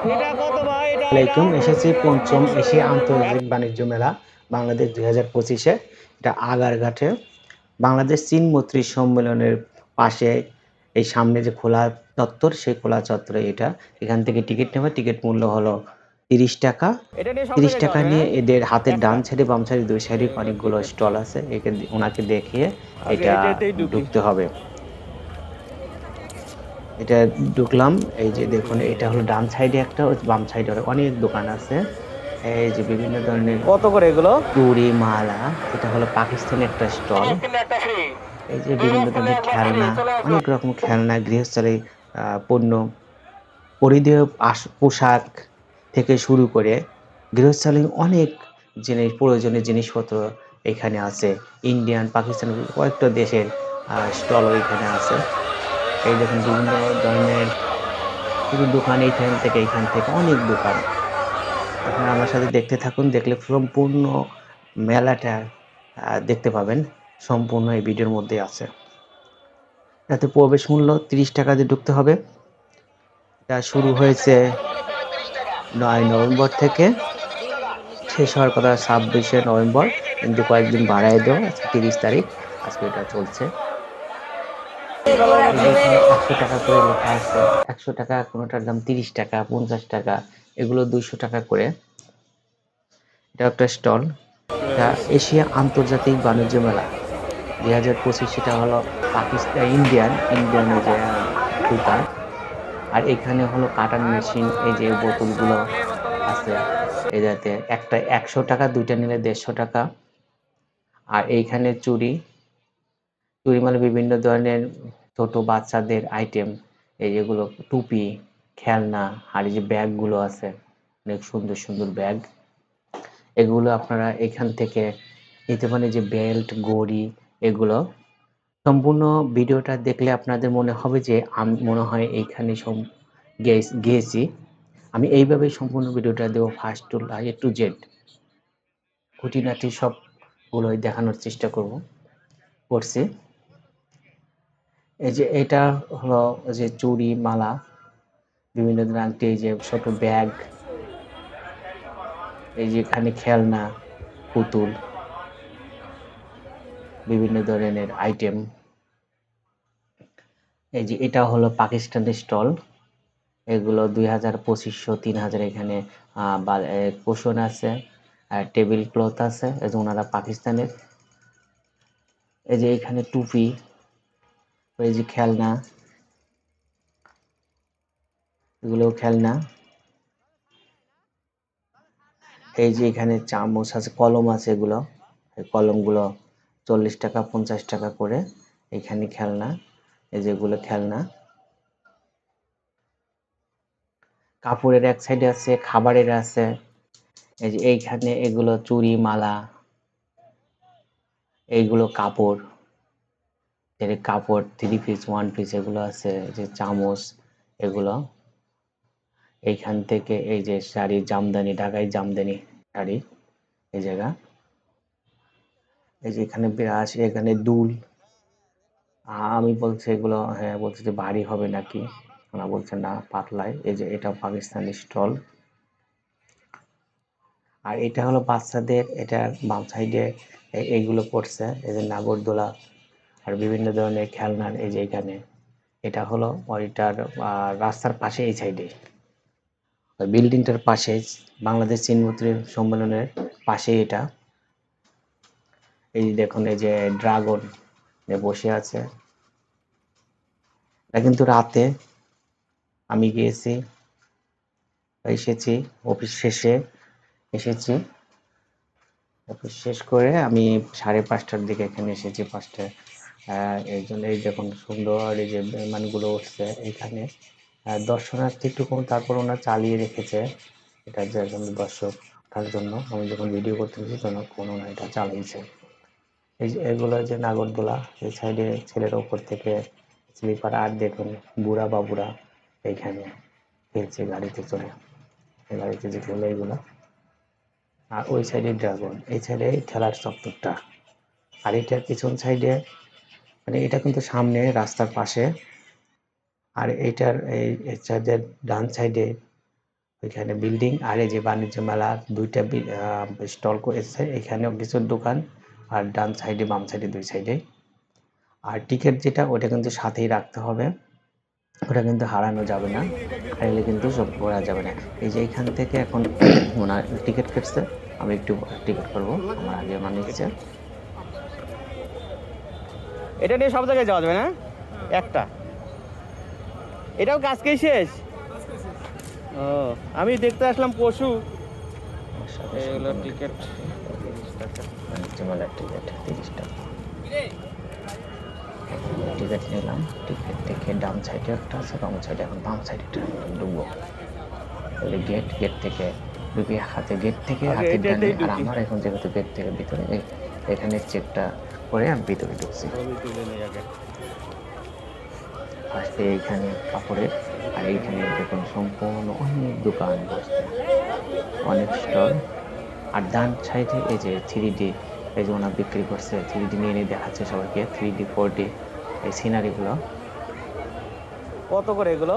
আলাইকুম, এসেছি পঞ্চম এশিয়া আন্তর্জাতিক বাণিজ্য মেলা বাংলাদেশ 2025-এ। এটা আগারঘাটে বাংলাদেশ চীন মৈত্রী সম্মেলনের পাশে এই সামনে যে খোলা চত্বর, সেই খোলা চত্বরে এটা। এখান থেকে টিকিট নেবে, টিকিট মূল্য হলো 30 টাকা। 30 টাকা নিয়ে এদের হাতের ডান সাইডে বাম সাইডে দুই সাইডে অনেকগুলো স্টল আছে, ওনাকে দেখিয়ে এটা ঢুকতে হবে। এটা ঢুকলাম, এই যে দেখুন এটা হলো ডান সাইডে একটা, বাম সাইডে অনেক দোকান আছে। এই যে বিভিন্ন ধরনের কত করে এগুলো? চুড়ি মালা, এটা হলো পাকিস্তানি একটা স্টল। এই যে বিভিন্ন ধরনের খেলনা, অনেক রকম খেলনা, গৃহস্থালী পণ্য, পরিধেয় পোশাক থেকে শুরু করে গৃহস্থালী অনেক জিনিস, প্রয়োজনীয় জিনিসপত্র এখানে আছে। ইন্ডিয়ান, পাকিস্তান কয়েকটা দেশের স্টলও এখানে আছে। এই দেখুন বিভিন্ন ধরনের শুধু দোকান, এইখান থেকে অনেক দোকান। আপনারা আমার সাথে দেখতে থাকুন, দেখলে সম্পূর্ণ মেলাটা দেখতে পাবেন। সম্পূর্ণ এই ভিডিওর মধ্যে আছে। এতে প্রবেশ মূল্য 30 টাকা দিয়ে ঢুকতে হবে। এটা শুরু হয়েছে 9 নভেম্বর থেকে, শেষ হওয়ার কথা 26শে নভেম্বর, কিন্তু কয়েকদিন বাড়ায় দেওয়া, আজকে 30 তারিখ, আজকে এটা চলছে। এই যে এখানে 100 টাকা করে লেখা আছে, 100 টাকা, কোনোটার দাম 30 টাকা, 50 টাকা, এগুলো 200 টাকা করে। এটা একটা স্টল। এটা এশিয়া আন্তর্জাতিক বাণিজ্য মেলা 2025, সেটা হলো পাকিস্তান, ইন্ডিয়ানের যে দোকান। আর এখানে হলো কাটার মেশিন, এই যে বোতলগুলো আছে, এই যাতে একটা 100 টাকা, দুইটা নিলে 150 টাকা। আর এইখানে চুড়ি মানে বিভিন্ন ধরনের ছোট বাচ্চাদের আইটেম, এই যেগুলো টুপি, খেলনা, আর এই যে ব্যাগগুলো আছে, অনেক সুন্দর সুন্দর ব্যাগ, এগুলো আপনারা এখান থেকে নিতে পারেন। যে বেল্ট, ঘড়ি, এগুলো। সম্পূর্ণ ভিডিওটা দেখলে আপনাদের মনে হবে যে আমি মনে হয় এইখানে গিয়েছি। আমি এইভাবেই সম্পূর্ণ ভিডিওটা দেবো, first two A to Z, খুঁটিনাটি সবগুলোই দেখানোর চেষ্টা করছি। এই যে এটা হলো যে চুড়ি, মালা, বিভিন্ন ধরনের আংটি, এই যে ছোট ব্যাগ, এই যে এখানে খেলনা, পুতুল, বিভিন্ন ধরনের আইটেম। এই যে এটা হলো পাকিস্তানের স্টল, এগুলো 2000, 2500, 3000, এখানে কুশন আছে, টেবিল ক্লথ আছে, এই যে ওনারা পাকিস্তানের। এই যে এখানে টুপি, এই যে খেলনা, এগুলো খেলনা। এই যে এখানে চামচ আছে, কলম আছে, এগুলো এই কলমগুলো 40 টাকা, 50 টাকা করে। এখানে খেলনা, এই যেগুলো খেলনা। কাপড়ের এক সাইডে আছে, খাবারের আছে। এই যে এইখানে এগুলো চুড়ি, মালা, এইগুলো কাপড়, কাপড় 3 পিস, 1 পিস, এগুলো আছে। যে চামচ, এগুলো। এইখান থেকে এই যে শাড়ি, জামদানি, ঢাকাই জামদানি শাড়ি, এই জায়গা। এই যে এখানে ব্রাশ, এখানে দুল। আমি বলছি এগুলো, হ্যাঁ বলছি যে ভারী হবে নাকি, ওরা বলছে না, পাতলাই। এই যে এটা পাকিস্তানি স্টল। আর এটা হলো বাচ্চাদের, এটা বাম সাইডে এইগুলো পড়ছে, এই যে নাগরদোলা আর বিভিন্ন ধরনের খেলনার। এই যে এখানে এটা হলো ওইটার রাস্তার পাশে, এই সাইডে ওই বিল্ডিংটার পাশে, বাংলাদেশ চীন মৈত্রী সম্মেলনের পাশে এটা। এই দেখুন, এই যে ড্রাগন বসে আছে। এটা কিন্তু রাতে আমি গিয়েছি, অফিস শেষে এসেছি। অফিস শেষ করে আমি 5:30টার দিকে এখানে এসেছি, 5টায়। এই জন্য এই দেখুন সুন্দর এই যে বিমানগুলো উঠছে এখানে। দর্শনার্থী একটু কম, তারপর ওরা চালিয়ে রেখেছে এটার জন্য, দর্শক ওঠার জন্য। আমি যখন ভিডিও করতেছি তখন ওরা এটা চালিয়েছে। এই যে এগুলো যে নাগরদোলা, এই সাইডে ছেলের ওপর থেকে স্লিপার। আর দেখুন বুড়া বাবুরা এইখানে খেলছে গাড়িতে চড়ে, গাড়িতে যে খেলে এগুলো। আর ওই সাইডে ড্রাগন, এই সাইডে খেলার চত্বরটা। আর এটার পিছন সাইডে, মানে এটা কিন্তু সামনে রাস্তার পাশে। আর এইটার এই সাইডের ডান সাইডে ওইখানে বিল্ডিং, আর এই যে বাণিজ্য মেলা 2টা স্টল করেছে, এখানেও কিছু দোকান, আর ডান সাইডে বাম সাইডে 2 সাইডে। আর টিকিট যেটা ওটা কিন্তু সাথেই রাখতে হবে, ওটা কিন্তু হারানো যাবে না, হারালে কিন্তু সব ঘোরা যাবে না। এই যে এখান থেকে এখন ওনার টিকিট কেটেছে, আমি একটু টিকিট করব, আমার আগে মানে নিচ্ছে। এটা নিয়ে সব জায়গায় যাওয়া যাবে না একটা, এটাও কাজকেই শেষ। ও আমি দেখতে আসলাম পশু, এগুলো টিকিট 30 টাকা। বাণিজ্য মেলার টিকিট 30 টাকা। টিকিট নিলাম, টিকিট দেখে ডান সাইডে একটা আছে, বাম সাইডে, এখন বাম সাইডে ঢুকবো। তাহলে গেট থেকে ঢুকে গেট থেকে হাতের ডানে, আর আমার এখন যেহেতু গেট থেকে ভিতরে, এখানে চেকটা করে আমি ভিতরে ঢুকছি। ফার্স্টে এইখানে কাপড়ের, আর এইখানে দেখুন সম্পূর্ণ অনেক দোকান বসছে, অনেক স্টল। আর ডান সাইডে এই যে 3D, এই যে ওনা বিক্রি করছে, 3D নিয়ে দেখাচ্ছে সবাইকে, 3D 4D এই সিনারিগুলো। কত করে এগুলো?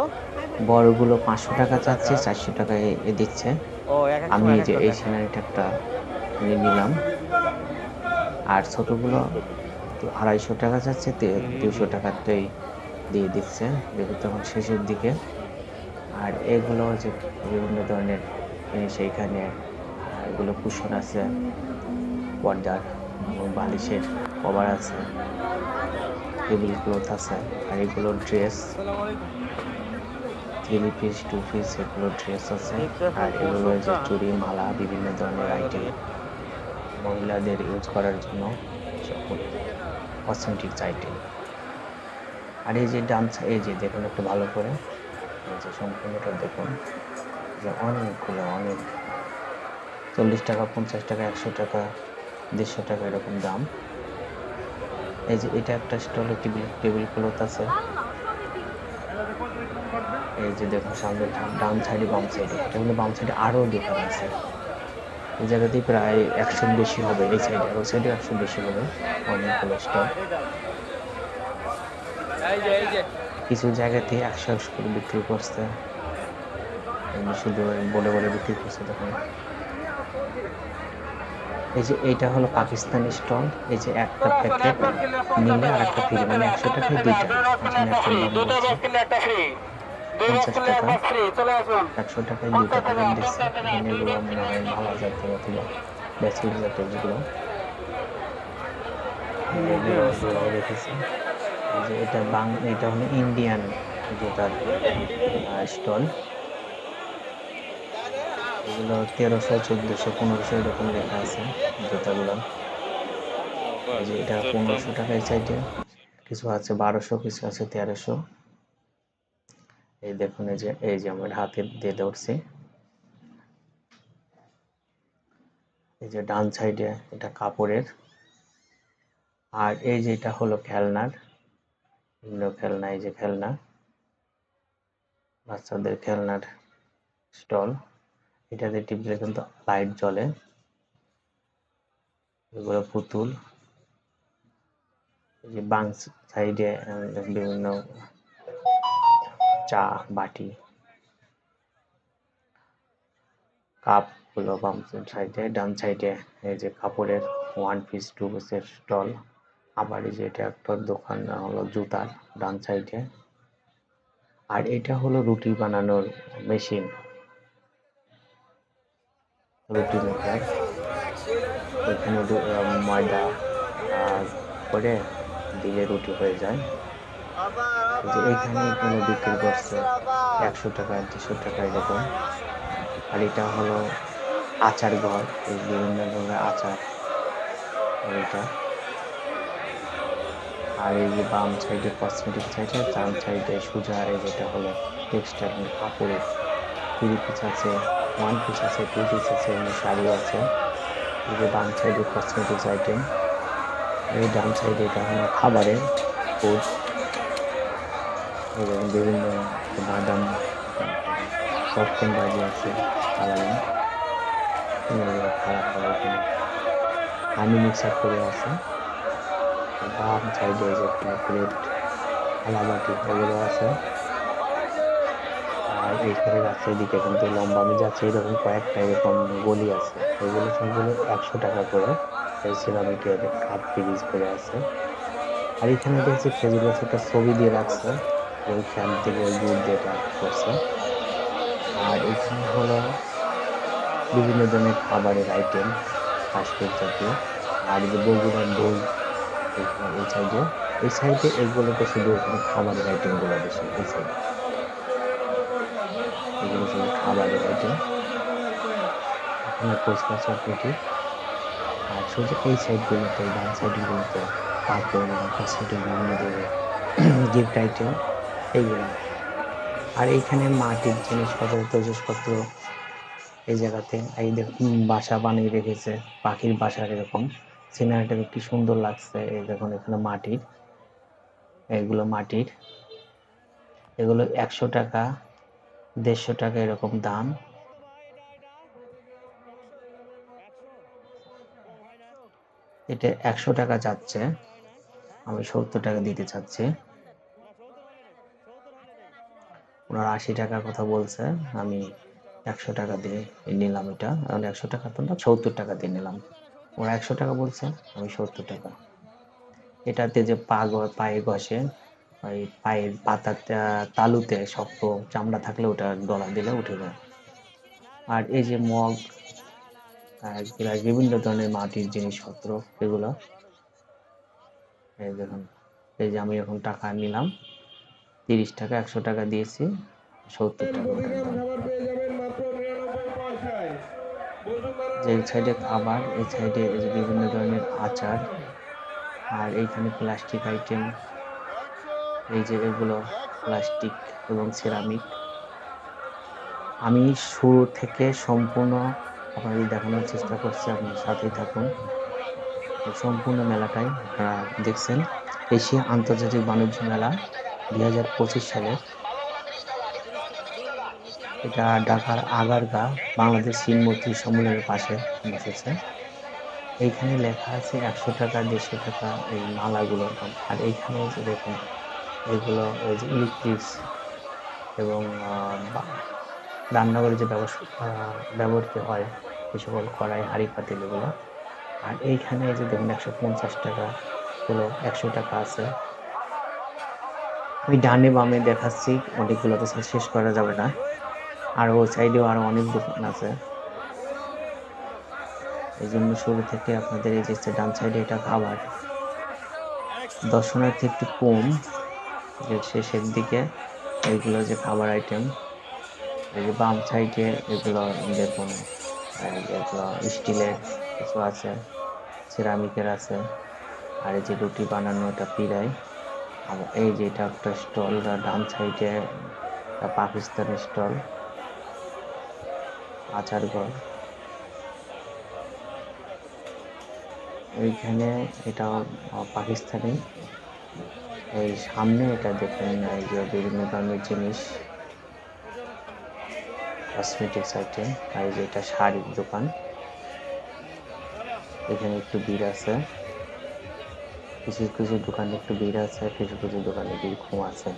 বড়গুলো 500 টাকা চাচ্ছে, 400 টাকায় দিচ্ছে। আমি যে এই সিনারিটা একটা নিলাম, আর ছোটগুলো 250 টাকা চাচ্ছে, 200 টাকাতেই দিয়ে দিচ্ছে, যেহেতু তখন শেষের দিকে। আর এগুলো যে বিভিন্ন ধরনের জিনিস, এইখানে এগুলো কুশন আছে, পর্দার বালিশের কভার আছে, টেবিল ক্লথ আছে, আর এগুলো ড্রেস, 3 পিস 2 পিস এগুলো ড্রেস আছে। আর এগুলো যে চুড়ি মালা বিভিন্ন ধরনের আইটেম, মহিলাদের ইউজ করার জন্য সকল কসমেটিক্স আইটেম। আর এই যে ডান্স, এই যে দেখুন একটু ভালো করে, এই যে সম্পূর্ণটা দেখুন, যে অনেকগুলো, অনেক 40 টাকা 50 টাকা 100 টাকা 150 টাকা এরকম দাম। এই যে এটা একটা স্টলে টেবিল ক্লথ আছে। এই যে দেখুন সামনে ডান সাইডে বাম সাইডে, এগুলো বাম সাইডে আরও দোকান আছে। এই জায়গাতেই প্রায় 100 বেশি হবে, এই সাইডে আর ওই সাইডে 100 বেশি হবে, অনেকগুলো স্টল। কিছু জায়গাতে 100 করে বিক্রি করছে, শুধু বলে বলে বিক্রি করছে। দেখুন এই যে এইটা হলো পাকিস্তানি স্টল, এই যে একটা প্যাকেট নিলে আর একটা ফ্রি, মানে 100 টাকায় 2টা। এখানে একটা দাম বলছে 50 টাকা, 100 টাকায় 2টা প্যাকেট দিচ্ছে। এখানে এগুলো মনে হয় মালা জাতীয় অথবা ব্যাসিল জাতীয় যেগুলো, এগুলো রেখেছে। এই যে এটা হলো ইন্ডিয়ান জুতার স্টল, এগুলো 1300 1400 1500 এরকম লেখা আছে জুতাগুলো। এই যে এটা 1500 টাকায় চাইতে, কিছু আছে 1200, কিছু আছে 1300। এই দেখুন এই যে আমার হাতে দিয়ে ধরছি, এই যে ডান সাইডে এটা কাপড়ের। আর এই যে এটা হলো খেলনার, বিভিন্ন খেলনা, এই যে খেলনা, বাচ্চাদের খেলনার স্টল। এটাতে টিপলে কিন্তু লাইট জ্বলে, এগুলো পুতুল। এই যে বাম সাইডে বিভিন্ন চা বাটি, কাপ গুলো বাম সাইডে। ডান সাইডে এই যে কাপড়ের 1 পিস 2 পিসের স্টল। আবার এই যে এটা একটা দোকান হলো জুতার, ডান সাইডে। আর এটা হলো রুটি বানানোর মেশিন, রুটি মেকার। এখানে ময়দা করে দিলে রুটি হয়ে যায়। যে এখানে কোনো বিক্রি করছে 100 টাকা 200 টাকা এরকম। আর এটা হলো আচার ঘর, এই বিভিন্ন ধরনের আচার এইটা। আর এই যে বাম সাইডে কসমেটিক সাইডে, ডান সাইডে সোজা এই যেটা হলো টেক্সটাইল কাপড়ের 3 পিস আছে, 1 পিস আছে, 2 পিস আছে, শাড়ি আছে। এই যে বাম সাইডে কসমেটিক্স আইটেম, এই ডান সাইডে এটা হলো খাবারের ফুড, এবং বিভিন্ন বাদাম পপকর্ন ভাজি আছে, আলাদা খারাপ খাবার এখানে হানি মিক্সার করে আছে। বাম সাইডে যে প্লেট থালা বাটি এগুলো আছে। আর এইখানে রাস্তার দিকে কিন্তু লম্বা আমি যাচ্ছি এরকম কয়েকটা এরকম গলি আছে, এগুলো সবগুলো 100 টাকা করে। এই সিরামিকের কাপ পিরিজ করে আছে। আর এখানে দেখছি খেজুর গাছে একটা ছবি দিয়ে রাখছে, ওইখান থেকে ওই গুড় দিয়ে এটা করছে। আর এখানে হলো বিভিন্ন ধরনের খাবারের আইটেম, ফাস্টফুড জাতীয়। আর এই যে বগুড়ার দই, এখানে এই সাইডে এগুলোতে শুধু এখানে খাবারের আইটেম গুলো বেশি। এই সাইডে এগুলো শুধু খাবারের আইটেম, এখানে ফুচকা চটপটি। আর শুধু এই সাইড গুলোতে, ডান সাইড গুলোতে পাপড় এবং কসমেটিক বিভিন্ন ধরনের গিফট আইটেম এইগুলো। আর এইখানে মাটির জিনিসপত্র, তৈজসপত্র এই জায়গাতে এই দেখুন বাসা বানিয়ে রেখেছে, পাখির বাসার এরকম। সিনারিটা কি সুন্দর লাগছে। এই দেখুন এখানে মাটির, এগুলো মাটির, এগুলো 100 টাকা, 150 টাকা এরকম দাম। এটা 100 টাকা যাচ্ছে, আমি 70 টাকা দিতে চাচ্ছি। ওনারা 80 টাকার কথা বলছে, আমি 100 টাকা দিয়ে নিলাম। এটা 100 টাকা তো না, 70 টাকা দিয়ে নিলাম। ওরা 100 টাকা বলছে, আমি 70 টাকা। এটাতে যে পায়ে ঘষে, ওই পায়ের পাতার তালুতে শক্ত চামড়া থাকলে ওটা ডলা দিলে উঠে যায়। আর এই যে মগ, গ্লাস, বিভিন্ন ধরনের মাটির জিনিসপত্র এগুলো। এই দেখুন, এই যে আমি এখন টাকা নিলাম 30 টাকা, 100 টাকা দিয়েছি, 70 টাকা ওটার দাম। যে এই সাইডে খাবার, এই সাইডে এই যে বিভিন্ন ধরনের আচার। আর এইখানে প্লাস্টিক আইটেম, এই যে এগুলো প্লাস্টিক এবং সিরামিক। আমি শুরু থেকে সম্পূর্ণ আপনাদের দেখানোর চেষ্টা করছি, আপনার সাথেই থাকুন। সম্পূর্ণ মেলাটাই আপনারা দেখছেন। এশিয়া আন্তর্জাতিক বাণিজ্য মেলা 2025 সালের। এটা ঢাকার আগারগাঁ বাংলাদেশ শিল্পমৈত্রী সম্মেলনের পাশে বসেছে। এইখানে লেখা আছে 100 টাকা, 150 টাকা এই মালাগুলোর দাম। আর এইখানে যে দেখুন এগুলো ওই যে ইলেকট্রিক্স এবং রান্নাঘরে যে ব্যবহৃত হয় এই সকল কড়াই, হাঁড়ি পাতিল এগুলো। আর এইখানে এই যে দেখুন 150 টাকা হলো, 100 টাকা আছে। আমি ডানে বামে দেখাচ্ছি, অনেকগুলো তো শেষ করা যাবে না। আর ওই সাইডেও আরো অনেক দোকান আছে, এই জন্য শুরু থেকে আপনাদের এই যে ডান সাইডে এটা খাবার, দর্শনার্থী একটু কম, যে শেষের দিকে এইগুলো যে খাবার আইটেম। এই যে বাম সাইডে এগুলো দেখুন, এগুলো স্টিলের কিছু আছে, সিরামিকের আছে। আর এই যে রুটি বানানো এটা পিড়াই। আর এই যে এটা একটা স্টল, ডান সাইডে পাকিস্তানি স্টল, আচার ঘর। এইখানে এটা পাকিস্তানি। এই সামনে এটা দেখুন এই যে বিভিন্ন ধরনের জিনিস, কসমেটিক্স আইটেম। আর এই যে এটা শাড়ির দোকান, এখানে একটু ভিড় আছে, কিছু কিছু দোকানে একটু ভিড় আছে, কিছু কিছু দোকানে ভিড় কম আছে।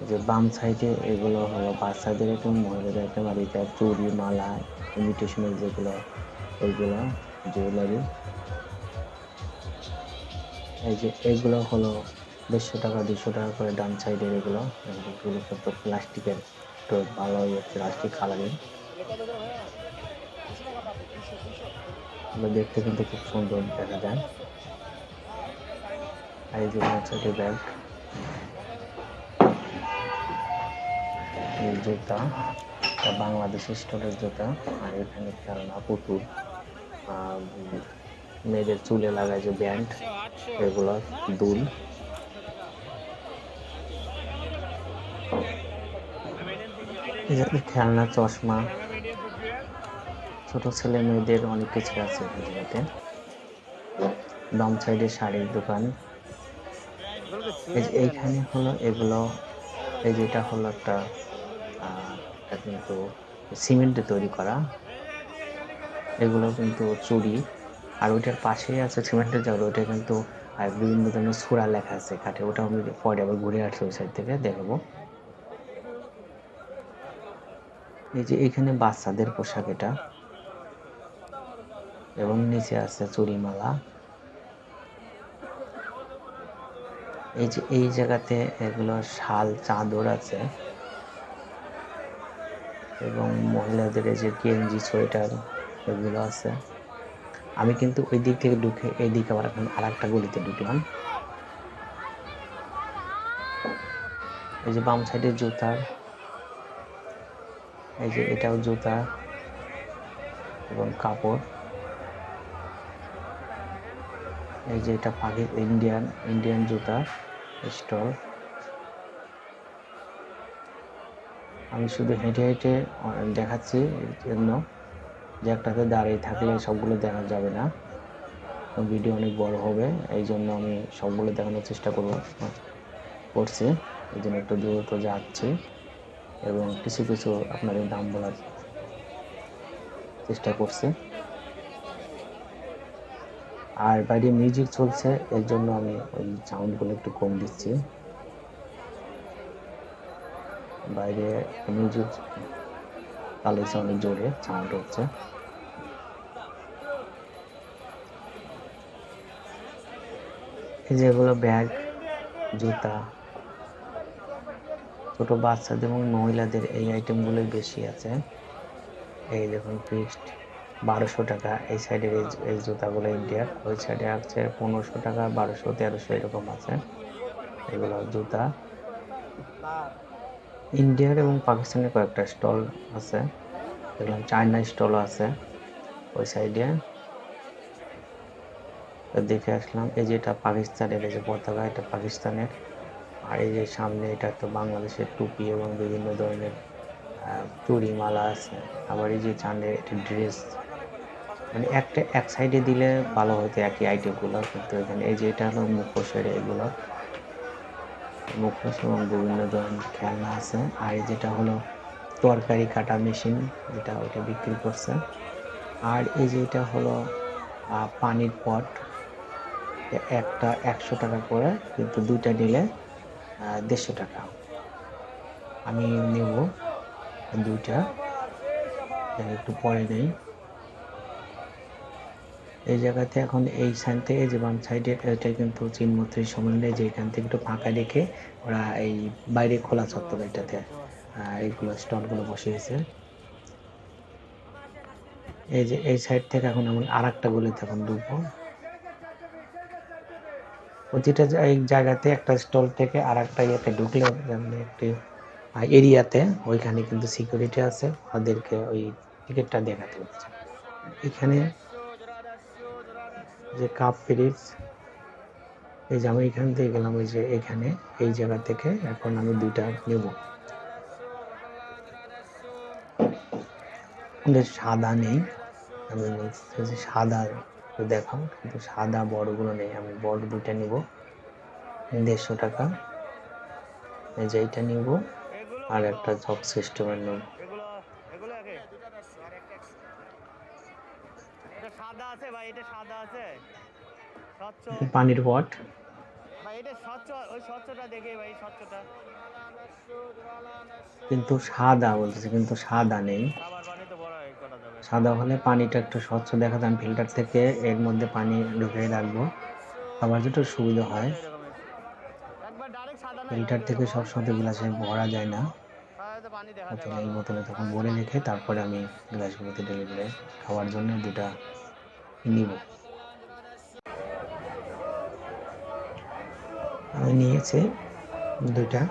যে বাম সাইডে এগুলো হলো বাচ্চাদের আইটেম, মহিলাদের আইটেম। আর এটা চুড়ি, মালা, ইমিটেশনের যেগুলো ওইগুলো জুয়েলারি। এই যে এগুলো হলো 150 টাকা, 200 টাকা করে ডান সাইডের। এগুলো সব প্লাস্টিকের, একটু ভালো প্লাস্টিক কালারিং। দেখতে কিন্তু খুব সুন্দর দেখা যায়। আর এই যে সাইডে ব্যাগ, এই জুতা, বাংলাদেশি স্টলের জুতা। আর এখানে খেলনা, পুতুল, মেয়েদের চুলে লাগায় যে ব্যান্ড, এগুলো দুল। খেলনা, চশমা, ছোট ছেলে মেয়েদের অনেক কিছু আছে এখানে। বাম সাইডে শাড়ির দোকান। এইখানে হলো এগুলো, এই যে এটা হলো একটা এটা কিন্তু সিমেন্টে তৈরি করা, এগুলো কিন্তু চুড়ি। আর ওইটার পাশেই আছে সিমেন্টের জায়গা, ওইটা কিন্তু বিভিন্ন ধরনের ছোড়া লেখা আছে কাঠে। ওটা আমি পরে আবার ঘুরে আসছি ওই সাইড থেকে দেখাবো। এই যে এখানে বাচ্চাদের পোশাক এটা, এবং নিচে আছে চুড়িমালা। এই যে এই জায়গাতে এগুলো শাল চাদর আছে, এবং মহিলাদের এই যে গেঞ্জি সোয়েটার এগুলো আছে। আমি কিন্তু ওই দিক থেকে ঢুকে এই দিকে আবার এখন আর একটা গলিতে ঢুকলাম। এই যে বাম সাইডে জুতার, এই যে এটাও জুতা এবং কাপড়। এই যে এটা ইন্ডিয়ান জুতা স্টল। আমি শুধু হেঁটে হেঁটে দেখাচ্ছি এর জন্য যে একটাতে দাঁড়িয়ে থাকলে সবগুলো দেখা যাবে না, ভিডিও অনেক বড় হবে। এই জন্য আমি সবগুলো দেখানোর চেষ্টা করছি, এই জন্য একটু দ্রুত যাচ্ছি এবং কিছু কিছু আপনাদের দাম বলার চেষ্টা করছি। আর বাইরে মিউজিক চলছে, এর জন্য আমি ওই সাউন্ডগুলো একটু কম দিচ্ছি। বাইরে মিউজিক চালাইছে অনেক জোরে, সাউন্ড হচ্ছে। এই যেগুলো ব্যাগ, জুতা, ছোট বাচ্চাদের এবং মহিলাদের এই আইটেমগুলোই বেশি আছে। এই দেখুন ফিক্সড 1200 টাকা। এই সাইডের এই জুতাগুলো ইন্ডিয়ার, ওই সাইডে আছে 1500 টাকা, 1200, 1300 এরকম আছে। এগুলো জুতা ইন্ডিয়ার এবং পাকিস্তানের কয়েকটা স্টল আছে, দেখলাম চায়না স্টলও আছে ওই সাইডে। দেখে আসলাম। এই যে এটা পাকিস্তানের, এই যে পতাকা এটা পাকিস্তানের। আর এই যে সামনে এটা তো বাংলাদেশের টুপি এবং বিভিন্ন ধরনের চুড়ি মালা আছে। আবার এই যে চাঁদের একটা ড্রেস, মানে এক সাইডে দিলে ভালো হতো একই আইটেমগুলো, কিন্তু এখানে এই যে এটা হলো মুখোশের, এগুলো মুখোশ এবং বিভিন্ন ধরনের খেলনা আছে। আর এই যেটা হলো তরকারি কাটা মেশিন, যেটা ওইটা বিক্রি করছে। আর এই যে এটা হলো পানির পট, একটা 100 টাকা করে, কিন্তু দুইটা নিলে 150 টাকা। আমি নেব দুইটা, একটু পরে নেই। এই জায়গাতে এখন এই সাইড থেকে যে বাম সাইডে এটা কিন্তু চিনমন্ত্রী সমন্বয়, যে এখান থেকে একটু ফাঁকা রেখে ওরা এই বাইরে খোলা চত্বর এটাতে এইগুলো স্টলগুলো বসিয়েছে। এই যে এই সাইড থেকে এখন এমন আর একটা গলিতে এখন ঢুকবো। প্রতিটা জায়গাতে একটা স্টল থেকে আর একটা ইয়েতে ঢুকলে একটি এরিয়াতে ওইখানে কিন্তু সিকিউরিটি আছে, ওদেরকে ওই টিকিটটা দেখাতে হচ্ছে। এখানে যে কাপ ফ্রিজ, এই যে আমি এখান থেকে গেলাম, ওই যে এখানে এই জায়গা থেকে এখন আমি দুইটা নেব। সাদা নেই, আমি বলছি সাদা দেখাও, কিন্তু সাদা বড়গুলো নেই। আমি বড় দুইটা নিব, 150 টাকা। এই যে এইটা নিব, আর একটা জব সিস্টেমের নেব। পানির পট, কিন্তু সাদা বলতেছে, কিন্তু সাদা নেই। সাদা হলে পানিটা একটু স্বচ্ছ দেখা যায়, ফিল্টার থেকে এর মধ্যে পানি ঢুকিয়ে রাখবো, আবার যেটা সুবিধা হয়। ফিল্টার থেকে সবসময় গ্লাসে ভরা যায় না, বোতলে এই বোতলে তখন ভরে রেখে তারপরে আমি গ্লাসগুলোতে ঢেলে ঢেলে খাওয়ার জন্য দুটা নিব। আমি নিয়েছি দুইটা।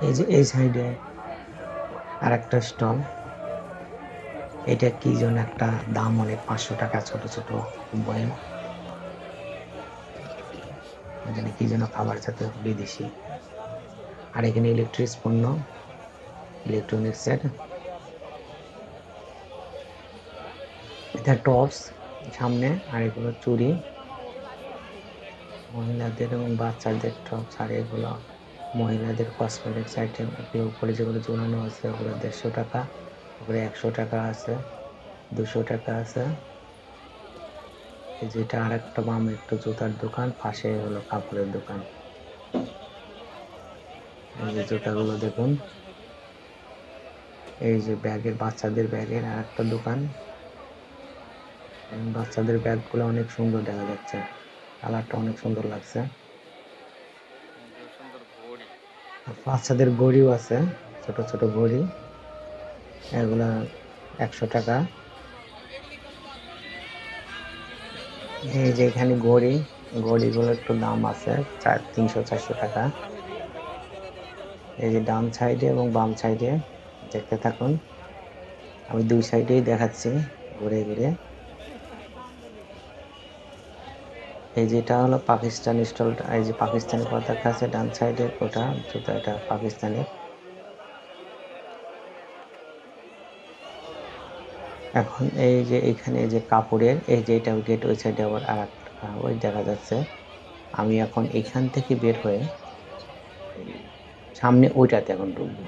এই যে এই সাইডে আর একটা স্টল, এটা কি যেন একটা দাম অনেক, 500 টাকা, ছোট ছোট বয়াম, এখানে কি যেন খাবার সাথে বিদেশি। আর এখানে ইলেকট্রিক্স পণ্য, ইলেকট্রনিক্সের, এটা টপস সামনে, আর এগুলো চুড়ি, মহিলাদের এবং বাচ্চাদের টপস। আর এগুলো মহিলাদের কসমেটিক্স আইটেম, উপরে যেগুলো ঝুলানো আছে ওগুলো 150 টাকা, উপরে 100 টাকা আছে, 200 টাকা আছে। এই যেটা আর একটা বাম একটু জুতার দোকান, পাশে হলো কাপড়ের দোকান। এই যে জুতাগুলো দেখুন, এই যে ব্যাগের, বাচ্চাদের ব্যাগের আর একটা দোকান। বাচ্চাদের ব্যাগগুলো অনেক সুন্দর দেখা যাচ্ছে, কালারটা অনেক সুন্দর লাগছে। আর বাচ্চাদের ঘড়িও আছে, ছোট ছোট ঘড়ি, এগুলা 100 টাকা। এই যে এখানে ঘড়ি, ঘড়িগুলো একটু দাম আছে, 300-400 টাকা। এই যে ডান সাইডে এবং বাম সাইডে দেখতে থাকুন, আমি দুই সাইডেই দেখাচ্ছি ঘুরে ঘুরে। এই যেটা হলো পাকিস্তানি স্টল, এই যে পাকিস্তানি পতাকা আছে ডান সাইডে, ওটা জুতা, এটা পাকিস্তানি। এখন এই যে এখানে যে কাপড়ের, এই যে এটা গেট, ওই সাইডে আবার আর একটা ওই দেখা যাচ্ছে। আমি এখন এখান থেকে বের হয়ে সামনে ওইটাতে এখন ঢুকবো।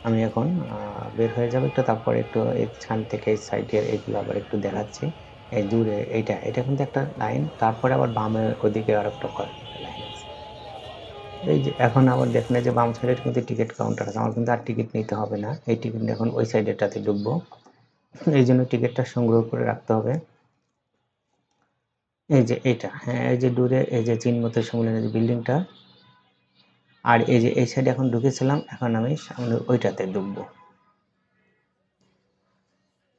আমি এখন বের হয়ে যাবো একটু, তারপরে একটু এখান থেকে এই সাইডের এগুলো আবার একটু দেখাচ্ছি। এই দূরে এটা কিন্তু একটা লাইন, তারপরে আবার বামের ওদিকে আর একটা লাইন আছে। এই যে এখন আবার দেখুন, এই যে বাম সাইডে কিন্তু টিকিট কাউন্টার আছে, আমার কিন্তু আর টিকিট নিতে হবে না। এই টিকিট এখন ওই সাইডেরটাতে ঢুকবো, এই জন্য টিকিটটা সংগ্রহ করে রাখতে হবে। এই যে এটা, হ্যাঁ, এই যে দূরে এই যে চিনমতো সম্মেলনের যে বিল্ডিংটা, আর এই যে এই সাইডে এখন ঢুকেছিলাম, এখন আমি সামনে ওইটাতে ঢুকবো।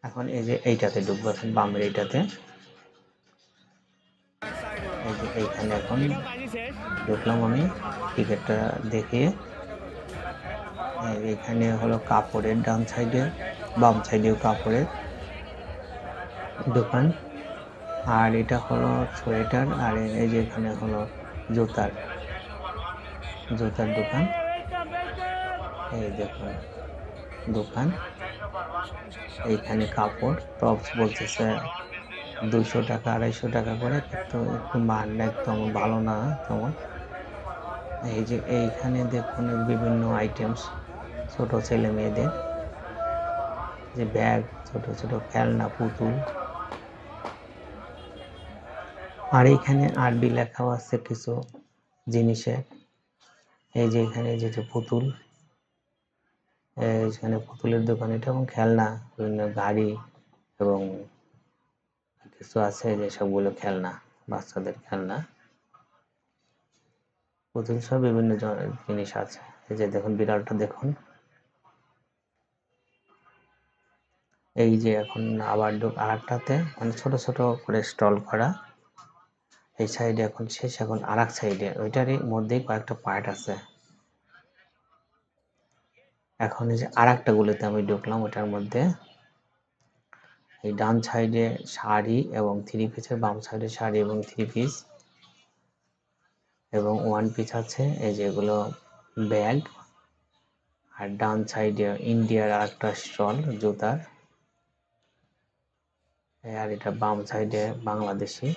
এখন এই যে এইটাতে ঢুকবো, এখন বামের এইটাতে। এই যে এইখানে এখন ঢুকলাম আমি, টিকিটটা দেখিয়ে। এখানে হলো কাপড়ের ডান সাইডে, বাম সাইডেও কাপড়ের দোকান। আর এটা হলো সোয়েটার, আর এই যে এখানে হলো জুতার জুতার দোকান। এই দেখুন দোকান, এইখানে কাপড় টপস বলতেছে 200 টাকা 250 টাকা করে, কিন্তু একটু মান একদম ভালো না তেমন। এই যে এইখানে দেখুন বিভিন্ন আইটেমস, ছোট ছেলে মেয়েদের যে ব্যাগ, ছোট ছোট খেলনা, পুতুল। আর এইখানে আরবি লেখাও আছে কিছু জিনিসে। এই যে এখানে যে পুতুল, এখানে পুতুলের দোকান এটা, এবং খেলনা, বিভিন্ন গাড়ি এবং কিছু আছে যে সবগুলো খেলনা, বাচ্চাদের খেলনা, পুতুল সব বিভিন্ন জিনিস আছে। এই যে দেখুন বিড়ালটা দেখুন। এই যে এখন আবার আর একটাতে মানে ছোট ছোট করে স্টল করা, এই সাইডে এখন শেষ, এখন আর এক সাইডে ওইটারই মধ্যেই কয়েকটা পার্ট আছে। এখন এই যে আর একটা গুলোতে আমি ঢুকলাম, ওটার মধ্যে এই ডান সাইডে শাড়ি এবং থ্রি পিসের, বাম সাইডে শাড়ি এবং থ্রি পিস এবং ওয়ান পিস আছে। এই যেগুলো ব্যাগ, আর ডান সাইডে ইন্ডিয়ার আর একটা স্টল জুতার, আর এটা বাম সাইডে বাংলাদেশি।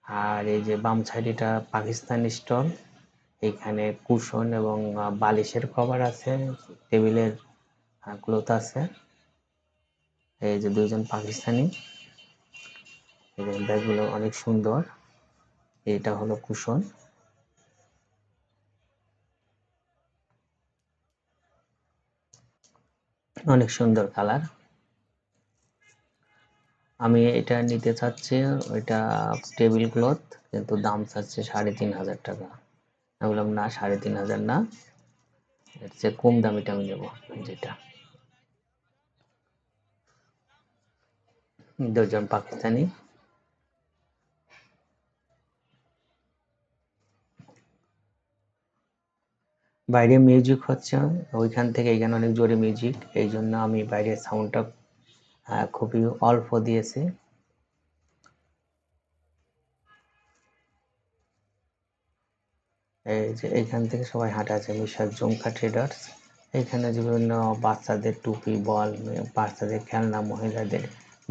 আর এই যে বাম সাইডে এটা পাকিস্তানি স্টল, এখানে কুশন এবং বালিশের কভার আছে, টেবিলের ক্লথ আছে। এই যে দুইজন পাকিস্তানি, এই ব্যাগগুলো অনেক সুন্দর। এটা হলো কুশন, অনেক সুন্দর কালার। আমি এটা নিতে চাচ্ছি, ওইটা টেবিল ক্লথ, কিন্তু দাম চাচ্ছে 3,500 টাকা। আমি বললাম না, 3,500 না, এর চেয়ে কম দামিটা আমি নেবো। যেটা দুজন পাকিস্তানি, বাইরে মিউজিক হচ্ছে, ওইখান থেকে এখানে অনেক জোরে মিউজিক, এই জন্য আমি বাইরের সাউন্ডটা খুবই অল্প দিয়েছি। এই যে এইখান থেকে সবাই হাঁটা আছে, মিশাল জুমকা ট্রেডার্স। এখানে যে বিভিন্ন বাচ্চাদের টুপি, বল, বাচ্চাদের খেলনা, মহিলাদের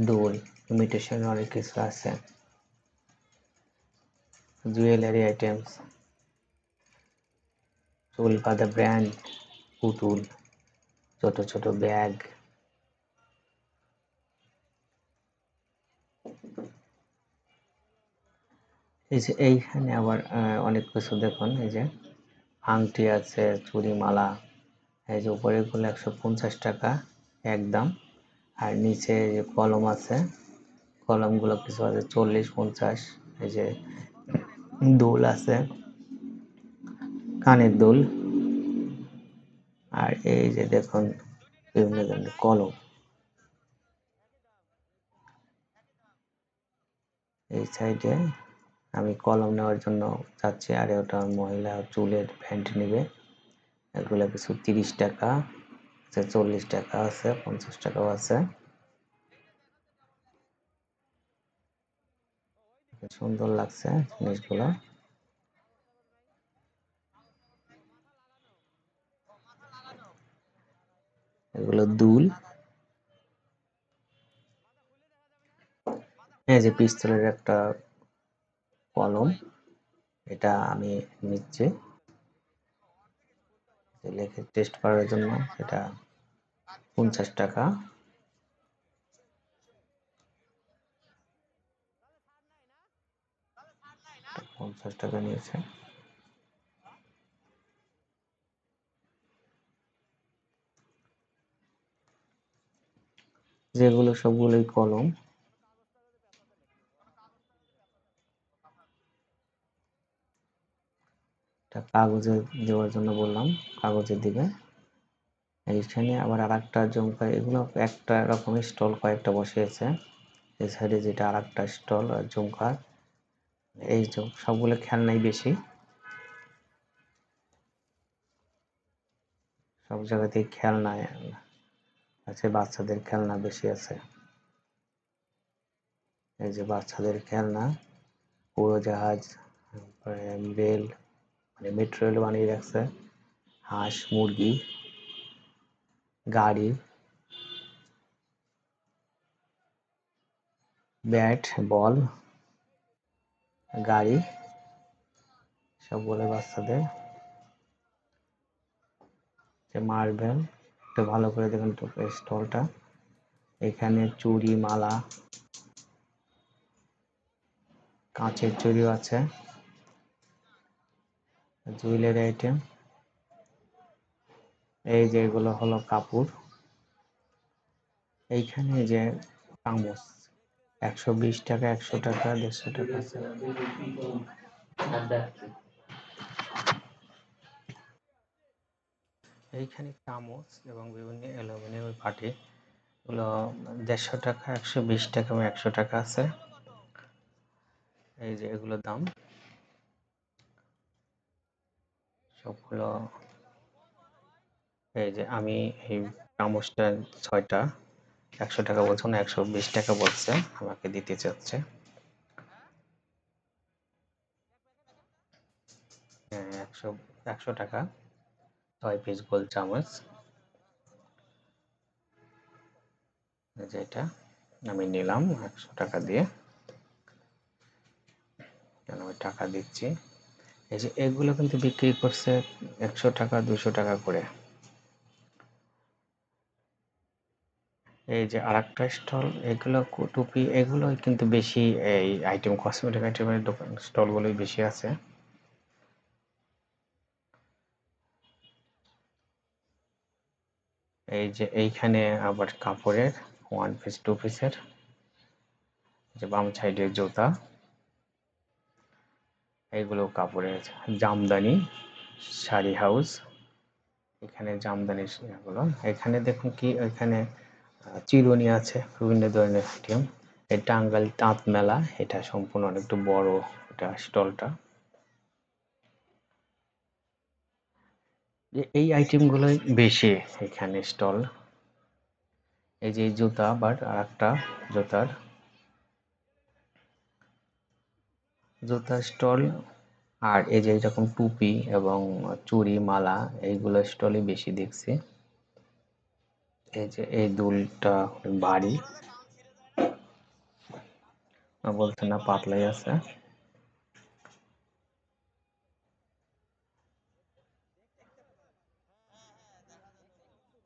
দুল, ইমিটেশন অনেক কিছু আছে, জুয়েলারি আইটেমস, চুল বাঁধা ব্র্যান্ড, পুতুল, ছোট ছোট ব্যাগ। এই যে এইখানে আবার অনেক কিছু দেখুন, এই যে আংটি আছে, চুড়ি মালা, এই যে উপরে গুলো 150 টাকা একদম। আর নিচে যে কলম আছে, কলমগুলো কিছু আছে 40-50। এই যে দুল আছে, কানের দুল। আর এই যে দেখুন বিভিন্ন ধরনের কলম। এই সাইডে আমি কলম নেওয়ার জন্য যাচ্ছি, আর ওটা মহিলা চুলের প্যান্ট নেবে। এগুলো কিছু 30 টাকা, 40 টাকা আছে, 50 টাকাও আছে। সুন্দর লাগছে জিনিসগুলো। এগুলো দুল। এই যে পিস্তলের একটা কলম, এটা আমি নিচ্ছি লেখে টেস্ট করার জন্য। এটা 50 টাকা। নিয়েছে। যেগুলো সবগুলোই কলম। এটা কাগজে দেওয়ার জন্য বললাম, কাগজে দিবে। এইখানে আবার আর একটা জমকা, এগুলো একটা রকমের স্টল কয়েকটা বসিয়েছে। এই সাইডে যেটা আর একটা স্টল জমকার। এই সবগুলো খেলনাই বেশি, সব জায়গাতেই খেলনা আছে, বাচ্চাদের খেলনা বেশি আছে। এই যে বাচ্চাদের খেলনা, উড়োজাহাজ, রেল, মানে মেট্রো রেল বানিয়ে রাখছে, হাঁস মুরগি, গাড়ি, ব্যাট বল, গাড়ি, সবগুলো বাচ্চাদের। যে মার্বেল, একটু ভালো করে দেখুন তো স্টলটা। এখানে চুড়ি মালা, কাঁচের চুড়িও আছে, জুয়েলারি আইটেম। এই যে এগুলো হলো কাপড়। এইখানে যে চামচ 120 টাকা, 100 টাকা, 150 টাকা আছে। এইখানে চামচ এবং বিভিন্ন অ্যালুমিনিয়াম বাটি, এগুলো 150 টাকা, 120 টাকা এবং 100 টাকা আছে। এই যে এগুলোর দাম সবগুলো। এই যে আমি এই চামচটা 6টা 100 টাকা বলছে না, 120 টাকা বলছে, আমাকে দিতে চাচ্ছে। 100 টাকা 6 পিস গোল চামচ। যেটা আমি নিলাম 100 টাকা দিয়ে, কেন আমি টাকা দিচ্ছি। এই যে এগুলো কিন্তু বিক্রি করছে 100 টাকা 200 টাকা করে। এই যে আরেকটা স্টল, এগুলো টুপি, এগুলো কিন্তু বেশি এই আইটেম, কসমেটিক আইটেমের দোকান স্টলগুলোই বেশি আছে। এই যে এইখানে আবার কাপড়ের 1 পিস 2 পিসের, যে বাম সাইডের জুতা, এইগুলো কাপড়ের। জামদানি শাড়ি হাউস, এখানে জামদানি এগুলো। এখানে দেখুন কি, এখানে চিরুনি আছে, বিভিন্ন ধরনের আইটেম। এই টাঙ্গাইল তাঁত মেলা, এটা সম্পূর্ণ অনেকটা বড় এটা স্টলটা। এই আইটেমগুলোই বেশি এখানে স্টল। এই যে জুতা, আবার আর একটা জুতার স্টল। আর এই যে এরকম টুপি এবং চুড়ি মালা, এইগুলো স্টলই বেশি দেখছি। এই যে এই দুলটা ভারী, বলছে না পাতলাই আছে।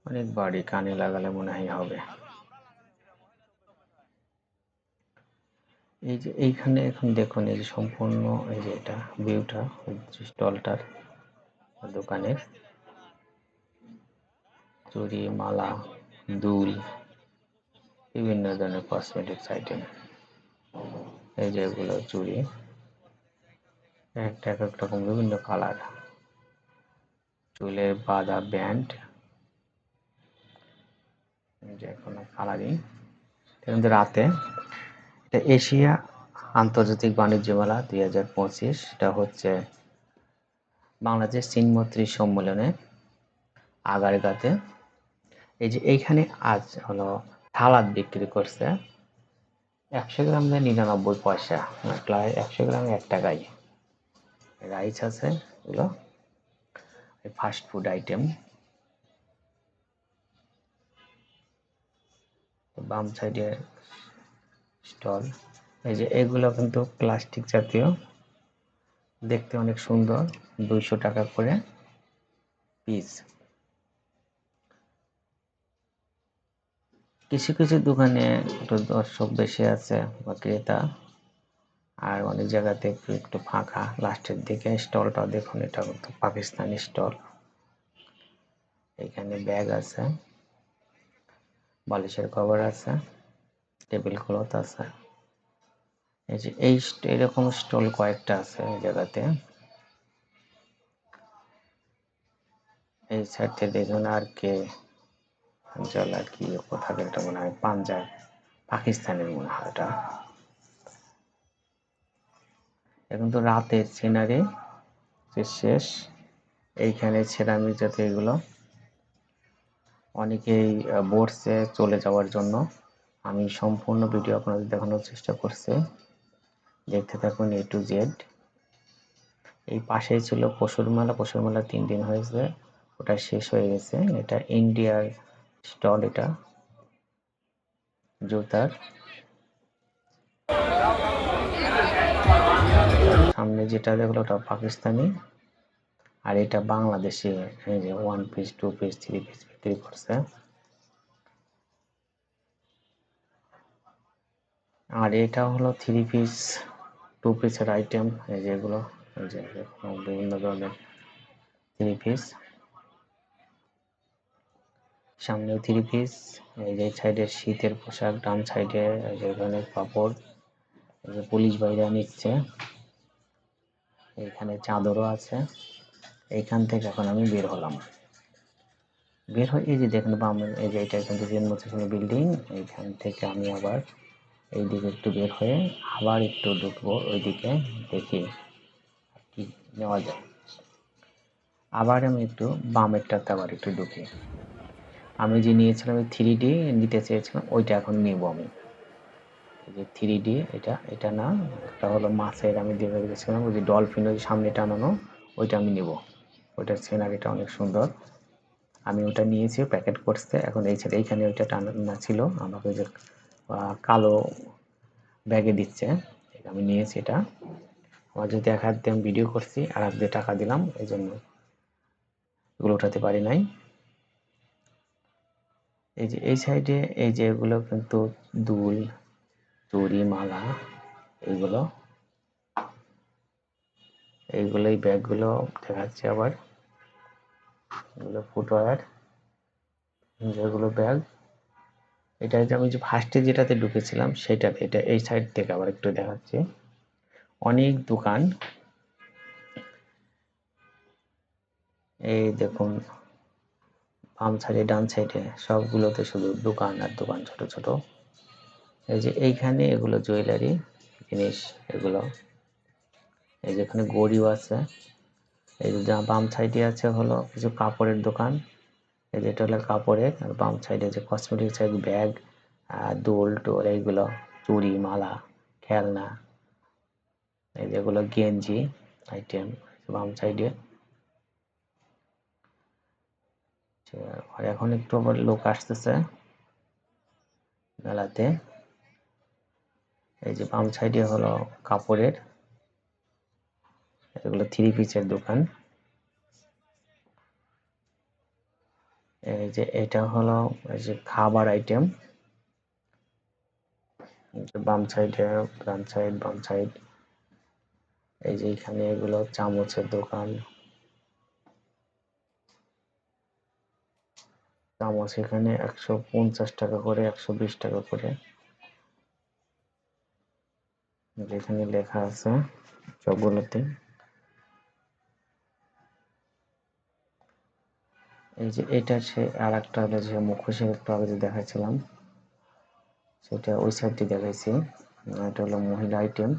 অনেক ভারী, কানে লাগালে মনে হয় হবে। এই যে এইখানে এখন দেখুন, এই যে সম্পূর্ণ এই যে এটা ভিউটা স্টলটার দোকানের, চুড়ি, মালা, দুল, বিভিন্ন ধরনের কসমেটিক্স আইটেম। এই যে এগুলো চুড়ি, এক এক রকম বিভিন্ন কালার, চুলের বাঁধা ব্যান্ড, যে কোনো কালারিং। কিন্তু রাতে এটা এশিয়া আন্তর্জাতিক বাণিজ্য মেলা 2025, এটা হচ্ছে বাংলাদেশ চীনমৈত্রী সম্মেলনে আগারগাঁতে। এই যে এইখানে আজ হলো সালাদ বিক্রি করছে 100 গ্রাম 99 পয়সা, প্রায় 100 গ্রাম 1 টাকায়। রাইস আছে, এগুলো ফাস্ট ফুড আইটেম। বাম সাইডে স্টল, এই যে এগুলো কিন্তু প্লাস্টিক জাতীয়, দেখতে অনেক সুন্দর, 200 টাকা করে পিস। কিছু কিছু দোকানে একটু দর্শক বেশি আছে বা ক্রেতা, আর অনেক জায়গাতে একটু একটু ফাঁকা। লাস্টের দিকে স্টলটা দেখুন, এটা কিন্তু পাকিস্তানি স্টল। এখানে ব্যাগ আছে, বালিশের কভার আছে, টেবিল ক্লথ আছে। এই যে এরকম স্টল কয়েকটা আছে এই জায়গাতে। এই সাইডে দেখুন আর কে জল, আর কি কোথাকার, এটা মনে হয় পাঞ্জাব, পাকিস্তানের মনে হয় এটা। এখন তো রাতের সিনারি শেষ। এইখানে সেরামিক জাতীয় এগুলো অনেকেই বসছে চলে যাওয়ার জন্য। আমি সম্পূর্ণ ভিডিও আপনাদের দেখানোর চেষ্টা করছি, দেখতে থাকুন A to Z। এই পাশেই ছিল পশুর মেলা, পশুর মেলা 3 দিন হয়েছে, ওটা শেষ হয়ে গেছে। এটা ইন্ডিয়ার স্টল, এটা জুতার। সামনে যেটা দেখলো ওটা পাকিস্তানি, আর এটা বাংলাদেশে এই যে 1 পিস 2 পিস 3 পিস বিক্রি করছে। আর এটা হলো 3 পিস 2 পিসের আইটেম। এই যে এগুলো, এই যে বিভিন্ন ধরনের 3 পিস, সামনেও 3 পিস। এই যে সাইডে শীতের পোশাক, ডান সাইডে এই যে ধরনের কাপড়, এই যে পুলিশ ভাইরা নিচ্ছে। এখানে চাদরও আছে। এইখান থেকে এখন আমি বের হলাম, বের হয়ে এই যে দেখুন বাম, এই যে এটা কিন্তু জন্মস্থান বিল্ডিং। এইখান থেকে আমি আবার এই দিকে একটু বের হয়ে আবার একটু ঢুকবো ওইদিকে, দেখি কি নেওয়া যায়। আবার আমি একটু বামেরটাতে আবার একটু ঢুকি। আমি যে নিয়েছিলাম 3D নিতে চেয়েছিলাম, ওইটা এখন নেব আমি। এই যে 3D, এটা না, একটা হলো মাছের আমি দেখে গেছিলাম, ওই যে ডলফিন ওই সামনে টানানো, ওইটা আমি নেব। ওইটার সিনারিটা অনেক সুন্দর। আমি ওটা নিয়েছি, প্যাকেট করছে। এখন এইখানে ওইটা টানা ছিল, আমাকে ওই যে কালো ব্যাগে দিচ্ছে। আমি নিয়েছি এটা। আমার যদি এক হাত দিয়ে আমি ভিডিও করছি, আর হাত দিয়ে টাকা দিলাম, এই জন্য এগুলো উঠাতে পারি নাই। এই যে এই সাইডে এই যে এগুলো কিন্তু দুল, চুড়ি, মালা, এইগুলো এই ব্যাগগুলো দেখাচ্ছে। আবার এগুলো ফুটওয়্যার, যেগুলো ব্যাগ। এটা যে আমি যে ফার্স্টে যেটাতে ঢুকেছিলাম সেটাতে, এটা এই সাইড থেকে আবার একটু দেখাচ্ছি। অনেক দোকান, এই দেখুন বাম সাইডে ডান সাইডে সবগুলোতে শুধু দোকান আর দোকান, ছোট ছোট। এই যে এইখানে এগুলো জুয়েলারি জিনিস, এগুলো এই যে এখানে গড়িও আছে। এই যে বাম সাইডে আছে হলো কিছু কাপড়ের দোকান, এই যে এটা হলো কাপড়ের। আর বাম সাইডে যে কসমেটিক্স, ব্যাগ, দোল টোল, এইগুলো চুড়ি, মালা, খেলনা, এই যেগুলো গেঞ্জি আইটেম বাম সাইডে। আর এখন একটু আবার লোক আসতেছে মেলাতে। এই যে বাম সাইডে হলো কাপড়ের, এগুলো 3 পিসের দোকান। এই যে এটা হলো এই যে খাবার আইটেম, বাম সাইডে, ডান সাইড, বাম সাইড। এই যে এখানে এগুলো চামচের দোকান। চামচ এখানে 150 টাকা করে, 120 টাকা করে। যেখানে লেখা আছে সবগুলোতে। এই যে এটা সে আর একটা যে মুখোশের একটু আগে যে দেখাচ্ছিলাম, সেটা ওই সাইডটি দেখাইছি। এটা হলো মহিলা আইটেম,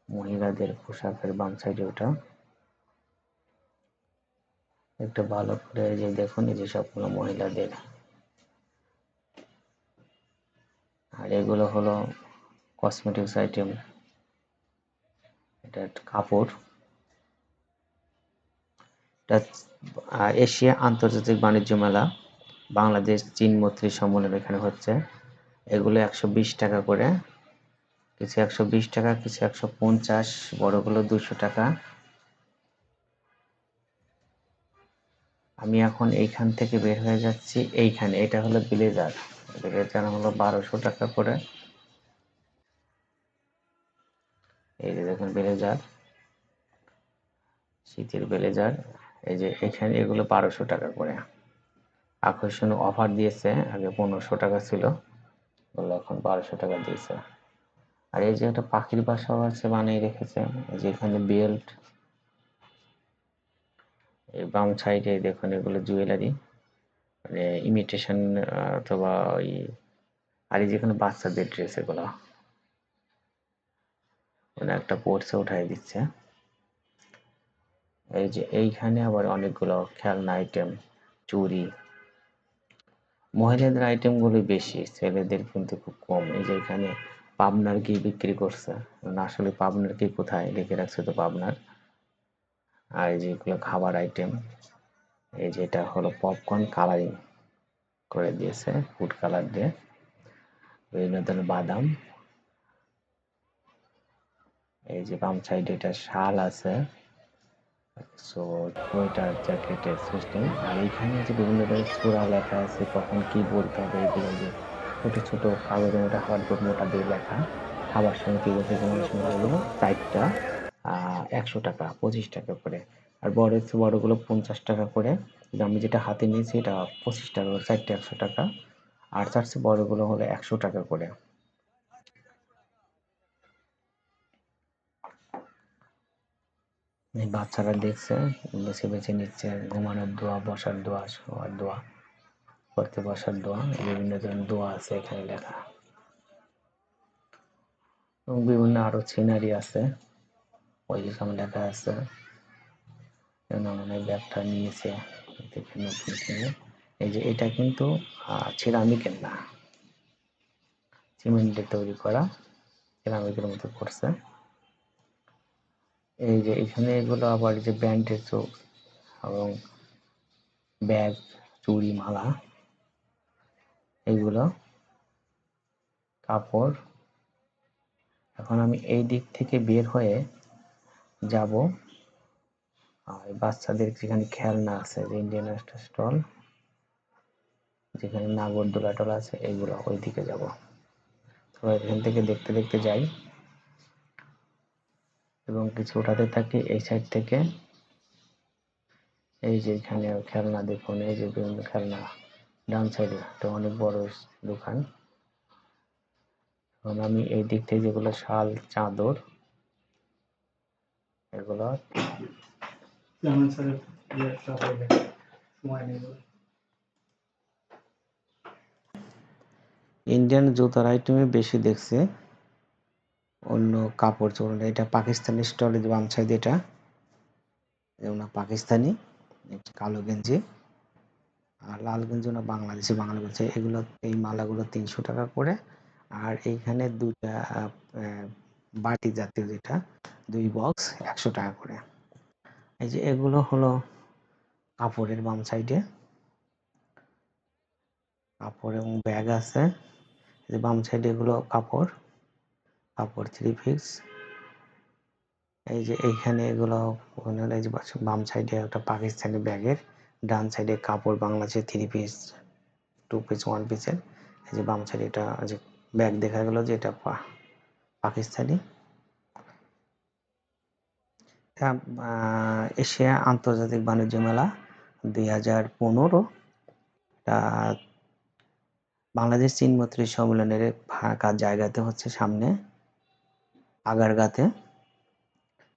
মহিলাদের পোশাকের বাম সাইডে ওটা। একটু ভালো করে এই যে দেখুন, এই যে সবগুলো মহিলাদের। আর এগুলো হলো কসমেটিক্স আইটেম। এটা একটা কাপড়। এটা এশিয়া আন্তর্জাতিক বাণিজ্য মেলা, বাংলাদেশ চীন মৈত্রী সম্মেলন এখানে হচ্ছে। এগুলো 120 টাকা করে, কিছু 120 টাকা, কিছু 150, বড়গুলো 200 টাকা। আমি এখন এইখান থেকে বের হয়ে যাচ্ছি এইখানে। এটা হলো ব্লেজার, ব্লেজার হলো 1200 টাকা করে। এই যে দেখুন ব্লেজার, শীতের ব্লেজার। এই যে এখানে এগুলো 1200 টাকা করে। আকর্ষণীয় অফার দিয়েছে, আগে 1500 টাকা ছিল, বললো এখন 1200 টাকা দিয়েছে। আর এই যে একটা পাখির বাসাও আছে, বানিয়ে রেখেছে। এই যে এখানে বেল্ট, এই বাম সাইডে দেখুন এগুলো জুয়েলারি, মানে ইমিটেশন অথবা ওই, আর এই যেখানে বাচ্চাদের ড্রেস, এগুলো মানে একটা পর্সে উঠাই দিচ্ছে। এই যে এইখানে আবার অনেকগুলো খেলনা আইটেম, চুড়ি। মহিলাদের আইটেম গুলো বেশি, ছেলেদের কিন্তু খুব কম। এই যে এখানে পাবনার ঘি বিক্রি করছে, আসলে পাবনার ঘি কোথায় লিখে রাখছে তো পাবনার। আর এই যেগুলো খাবার আইটেম, এই যেটা হলো পপকর্ন কালারিং করে দিয়েছে, ফুড কালার দিয়ে, বিভিন্ন ধরনের বাদাম। এই যে বাম সাইডে এটা শাল আছে, সোয়েটার জ্যাকেটের সিস্টেম। আর এইখানে যে বিভিন্ন ধরনের সূরা লেখা আছে, কখন কি বলতে হবে, এগুলো যে ছোট ছোট কাগজের মধ্যে হার্ডবোর্ড মোটা দিয়ে লেখা। খাবার সময় কি বলতে, ঘুমানোর সময় এগুলো 4টা 100 টাকা, 25 টাকা করে। আর বড়গুলো 50 টাকা করে। আমি যেটা হাতে নিয়েছি এটা 25 টাকা করে, 4টা 100 টাকা। আর তার চেয়ে বড়গুলো হলো 100 টাকা করে। এই বাচ্চারা দেখছে, বেছে বেছে নিচ্ছে, ঘুমানোর দোয়া, বসার দোয়া, শোয়ার দোয়া, পড়তে বসার দোয়া, বিভিন্ন ধরনের দোয়া আছে এখানে লেখা। এবং বিভিন্ন আরো সিনারি আছে, ওই যেখানে লেখা আছে। মানে ব্যাগটা নিয়েছে দেখে নতুন কিনে। এই যে এটা কিন্তু সিরামিকের না, সিমেন্টের তৈরি করা, সিরামিকের মতো করছে। এই যে এখানে এগুলো আবার যে ব্যান্ডের চোখ এবং ব্যাগ, চুড়ি, মালা, এগুলো কাপড়। এখন আমি এই দিক থেকে বের হয়ে যাব বাচ্চাদের যেখানে খেলনা আছে, যে ইন্ডিয়ান একটা স্টল, যেখানে নাগরদোলা টোলা আছে, এইগুলো ওই দিকে যাব। তো এখান থেকে দেখতে দেখতে যাই এবং কিছু ওঠাতে থাকি এই সাইড থেকে। এই যে এখানে খেলনা দেখুন, এই যে বিভিন্ন খেলনা, ডান সাইডে একটা অনেক বড় দোকান। এবং আমি এই দিক থেকে যেগুলো শাল, চাদর, এগুলো ইন্ডিয়ান জুতার আইটেমে বেশি দেখছি, অন্য কাপড় চোপড়। এটা পাকিস্তানি স্টলে, বাম সাইড এটা যেমন পাকিস্তানি, কালো গেঞ্জি আর লাল গেঞ্জি না বাংলাদেশি, বাংলা বলছে এগুলো। এই মালাগুলো 300 টাকা করে। আর এইখানে দুটা বাটি জাতীয় যেটা, 2 বক্স 100 টাকা করে। এই যে এগুলো হলো কাপড়ের বাম সাইডে, কাপড় এবং ব্যাগ আছে। এই যে বাম সাইডে এগুলো কাপড়, কাপড় 3 পিস। এই যে এইখানে এগুলো ওখানে এই যে বাম সাইডে একটা পাকিস্তানি ব্যাগের, ডান সাইডে কাপড় বাংলাদেশের 3 পিস, 2 পিস, 1 পিসের। এই যে বাম সাইডে এটা যে ব্যাগ দেখা গেল যে এটা পাকিস্তানি। এশিয়া আন্তর্জাতিক বাণিজ্য মেলা 2015, বাংলাদেশ চীন মৈত্রী সম্মেলনের ফাঁকা জায়গাতে হচ্ছে সামনে আগারগাতে,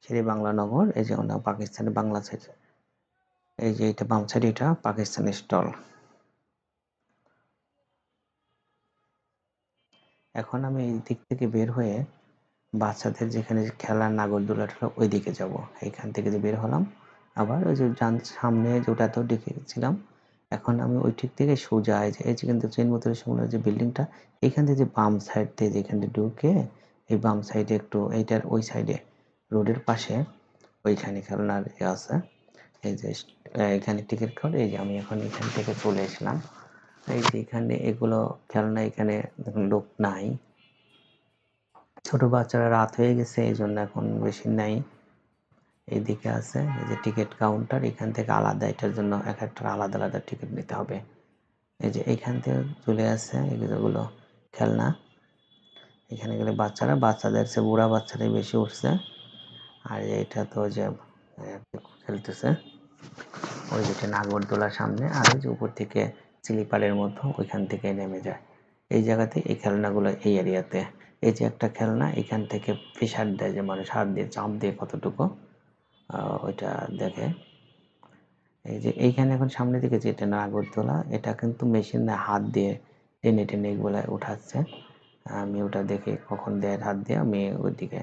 শেরে বাংলা নগর। এই যে পাকিস্তানি বাংলা সাইড, এই যে এটা বাম সাইড, এটা পাকিস্তানি স্টল। এখন আমি এই দিক থেকে বের হয়ে বাচ্চাদের যেখানে খেলার নাগরদোলাটা ওই দিকে যাব। এইখান থেকে যে বের হলাম, আবার ওই যে সামনে যেটাতেও দেখেছিলাম, এখন আমি ওই ঠিক থেকে সোজা এই যে কিন্তু চীন মৈত্রী সম্মেলনের যে বিল্ডিংটা, এইখান থেকে যে বাম সাইড দিয়ে যেখানে ঢুকে, এই বাম সাইডে একটু এইটার ওই সাইডে রোডের পাশে ওইখানে খেলনার আছে। এই যে এখানে টিকিট কাউন্ট। এই যে আমি এখন এখান থেকে চলে এসলাম। এই যে এখানে এগুলো খেলনা, এখানে দেখুন লোক নাই, ছোট বাচ্চারা, রাত হয়ে গেছে এই জন্য এখন বেশি নাই। এইদিকে আছে এই যে টিকিট কাউন্টার, এখান থেকে আলাদা, এটার জন্য এক একটা আলাদা আলাদা টিকিট নিতে হবে। এই যে এইখান থেকে চলে আসছে এগুলো খেলনা। এখানে গেলে বাচ্চাদের চেয়ে বুড়া বাচ্চারাই বেশি উঠছে। আর এটা তো যে খেলতেছে ওই যেটা নাগরদোলার সামনে, আর ওই যে উপর থেকে স্লিপারের মতো ওইখান থেকে নেমে যায় এই জায়গাতে। এই খেলনাগুলো এই এরিয়াতে, এই যে একটা খেলনা এখান থেকে প্রেশার দেয়, যে মানুষ হাত দিয়ে চাপ দিয়ে কতটুকু ওইটা দেখে। এই যে এইখানে এখন সামনে দিকে যেটা নাগরদোলা, এটা কিন্তু মেশিন না, হাত দিয়ে টেনে টেনে এগুলো উঠাচ্ছে। আমি ওটা দেখে কখন দেয় হাত দিয়ে, আমি ওইদিকে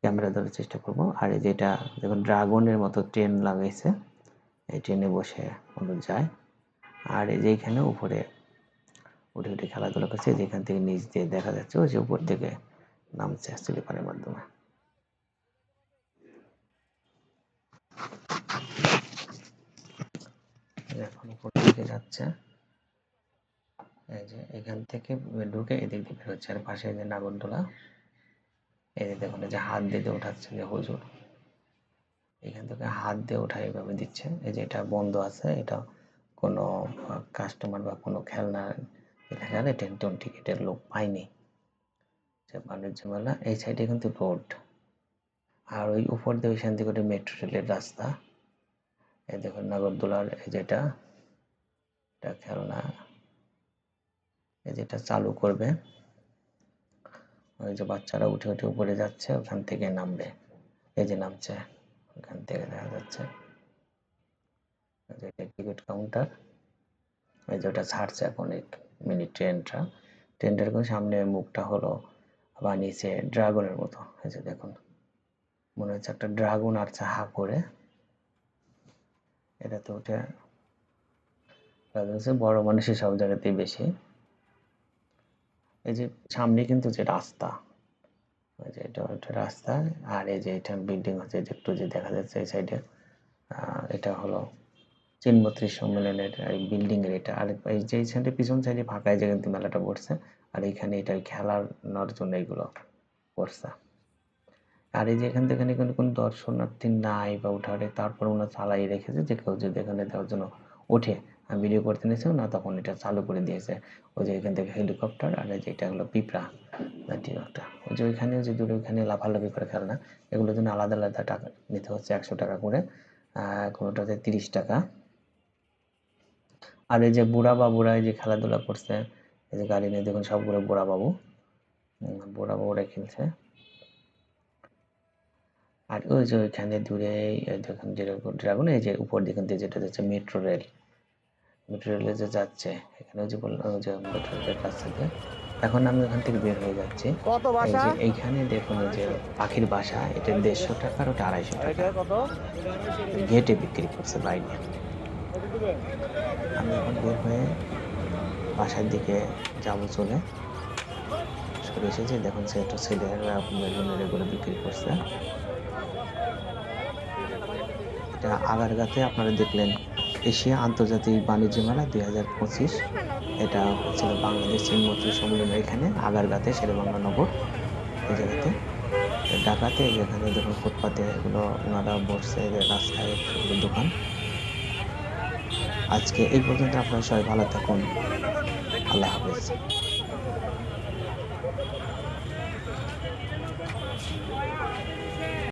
ক্যামেরা ধরার চেষ্টা করব। আর এই যেটা দেখুন ড্রাগনের মতো ট্রেন লাগাইছে, এই ট্রেনে বসে মানুষ যায়। আর এই যে এইখানে উপরে উঠে উঠে খেলাধুলা করছে, যেখান থেকে নিচ দিয়ে দেখা যাচ্ছে ওই যে উপর থেকে নামছে স্লিপারের মাধ্যমে। এখন উপর দিকে যাচ্ছে, এই যে এখান থেকে ঢুকে এদিক দিয়ে বের হচ্ছে। আর পাশে যে নাগরদোলা, এই যে দেখুন এই যে হাত দিয়ে ওঠাচ্ছে যে হুজুর, এখান থেকে হাত দিয়ে ওঠা এইভাবে দিচ্ছে। এই যে এটা বন্ধ আছে, এটা কোনো কাস্টমার বা কোনো খেলনা দেখা গেলে টিকিটের লোক পায়নি। বাণিজ্য মেলা এই সাইডে কিন্তু রোড, আর ওই উপর দিয়ে ওইখান থেকে ওটা মেট্রো রেলের রাস্তা। এই দেখুন নাগরদোলার এই যেটা, এটা খেলনা, এই যেটা চালু করবে, ওই যে বাচ্চারা উঠে উঠে উপরে যাচ্ছে, ওখান থেকে নামবে। এই যে নামছে, ওখান থেকে দেখা যাচ্ছে টিকিট কাউন্টার। এই যে ওটা ছাড়ছে এখন এই মিনি ট্রেনটার সামনে মুখটা হলো বানিয়েছে ড্রাগনের মতো। এই যে দেখুন মনে হচ্ছে একটা ড্রাগন আসছে হা করে। এটা তো ওটা বড় মানুষের সব জায়গাতেই বেশি। এই যে সামনে কিন্তু যে রাস্তা, ওই যে এটা একটা রাস্তা, আর এই যে এটা বিল্ডিং হচ্ছে, যে একটু যে দেখা যাচ্ছে এই সাইডে, এটা হলো চীন মৈত্রী সম্মেলনের এই বিল্ডিং এর এটা। আর এই যে সাইডে পিছন সাইডে ফাঁকা জায়গা কিন্তু মেলাটা বসছে, আর এইখানে এটা খেলার জন্য এইগুলো করছে। আর এই যে এখান থেকে কোনো দর্শনার্থী নাই বা উঠারে, তারপর ওনারা চালাই রেখেছে, যে কেউ যদি এখানে দেওয়ার জন্য ওঠে, আমি ভিডিও করতে নিয়েছি না, তখন এটা চালু করে দিয়েছে। ওই যে এখান থেকে হেলিকপ্টার, আর এই যে এটা হলো পিঁপড়া জাতীয় একটা, ওই যে ওইখানে যে দূরে ওইখানে লাফালাফি করে খেলনা, এগুলোর জন্য আলাদা আলাদা টাকা নিতে হচ্ছে, 100 টাকা করে, কোনোটাতে 30 টাকা। আর এই যে বুড়া বাবুরা এই যে খেলাধুলা করছে, এই যে গাড়ি নিয়ে দেখুন সবগুলো বুড়া বাবুরা খেলছে। আর ওই যে ওইখানে দূরে দেখুন ড্রাগন, এই যে উপর দিকে যেটা যাচ্ছে মেট্রো রেলে যে যাচ্ছে, এখানে যে বললাম যে মেট্রো রেলের কাছ থেকে। এখন আমি ওখান থেকে বের হয়ে যাচ্ছি। এই যে এইখানে দেখুন এই যে পাখির বাসা, এটা 150 টাকা আর ওটা 250 টাকা গেটে বিক্রি করছে বাইরে। আমি এখন বের হয়ে বাসার দিকে যাবো, চলে এসেছি। দেখুন সে একটা ছেলেরা বেলুনের এগুলো বিক্রি করছে। এটা আগারগাঁতে আপনারা দেখলেন এশিয়া আন্তর্জাতিক বাণিজ্য মেলা 2025। এটা হচ্ছিল বাংলাদেশ চীন মৈত্রী সম্মেলনের এখানে আগারগাঁতে, শেরেবাংলা নগর এই জায়গাতে। ঢাকাতে যেখানে দেখুন ফুটপাতে এগুলো ওনারা বসছে, রাস্তায় সবগুলো দোকান। আজকে এই পর্যন্ত, আপনারা সবাই ভালো থাকুন, আল্লাহ হাফেজ।